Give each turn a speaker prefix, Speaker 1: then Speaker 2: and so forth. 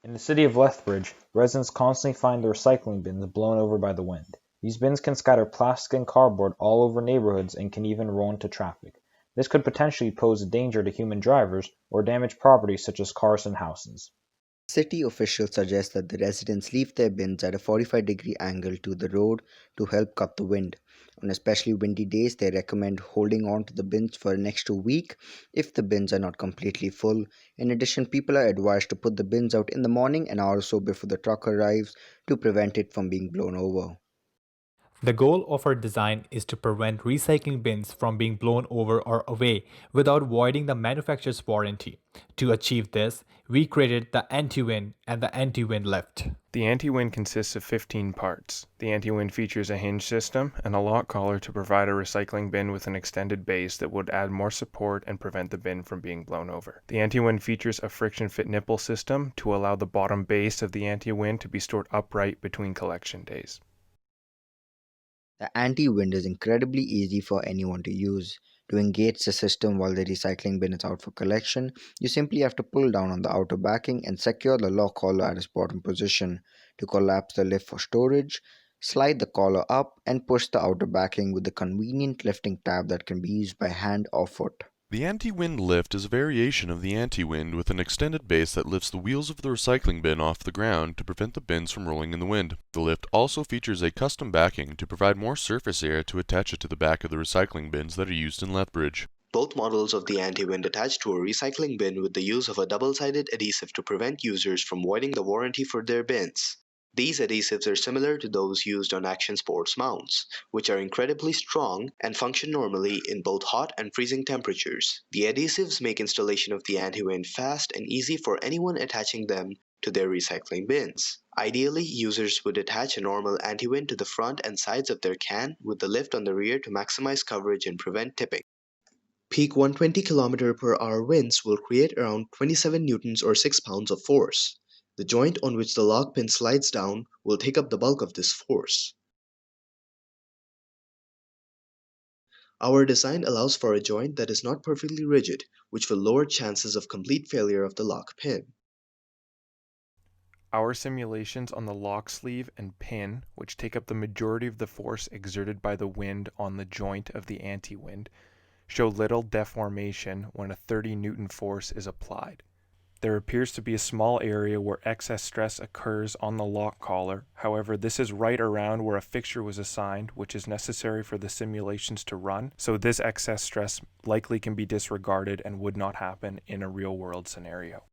Speaker 1: In the city of Lethbridge, residents constantly find their recycling bins blown over by the wind. These bins can scatter plastic and cardboard all over neighborhoods and can even roll into traffic. This could potentially pose a danger to human drivers or damage property such as cars and houses.
Speaker 2: City officials suggest that the residents leave their bins at a 45-degree angle to the road to help cut the wind. On especially windy days, they recommend holding on to the bins for an extra week if the bins are not completely full. In addition, people are advised to put the bins out in the morning an hour or so before the truck arrives to prevent it from being blown over.
Speaker 3: The goal of our design is to prevent recycling bins from being blown over or away without voiding the manufacturer's warranty. To achieve this, we created the AntiWind and the AntiWind lift.
Speaker 4: The AntiWind consists of 15 parts. The AntiWind features a hinge system and a lock collar to provide a recycling bin with an extended base that would add more support and prevent the bin from being blown over. The AntiWind features a friction-fit nipple system to allow the bottom base of the AntiWind to be stored upright between collection days.
Speaker 2: The anti-wind is incredibly easy for anyone to use. To engage the system while the recycling bin is out for collection, you simply have to pull down on the outer backing and secure the lock collar at its bottom position. To collapse the lift for storage, slide the collar up and push the outer backing with the convenient lifting tab that can be used by hand or foot.
Speaker 5: The AntiWind lift is a variation of the AntiWind with an extended base that lifts the wheels of the recycling bin off the ground to prevent the bins from rolling in the wind. The lift also features a custom backing to provide more surface area to attach it to the back of the recycling bins that are used in Lethbridge.
Speaker 6: Both models of the AntiWind attach to a recycling bin with the use of a double-sided adhesive to prevent users from voiding the warranty for their bins. These adhesives are similar to those used on action sports mounts, which are incredibly strong and function normally in both hot and freezing temperatures. The adhesives make installation of the AntiWind fast and easy for anyone attaching them to their recycling bins. Ideally, users would attach a normal AntiWind to the front and sides of their can with the lift on the rear to maximize coverage and prevent tipping. Peak 120 km/h winds will create around 27 newtons or 6 pounds of force. The joint on which the lock pin slides down will take up the bulk of this force. Our design allows for a joint that is not perfectly rigid, which will lower chances of complete failure of the lock pin.
Speaker 4: Our simulations on the lock sleeve and pin, which take up the majority of the force exerted by the wind on the joint of the AntiWind, show little deformation when a 30 Newton force is applied. There appears to be a small area where excess stress occurs on the lock collar. However, this is right around where a fixture was assigned, which is necessary for the simulations to run, so this excess stress likely can be disregarded and would not happen in a real-world scenario.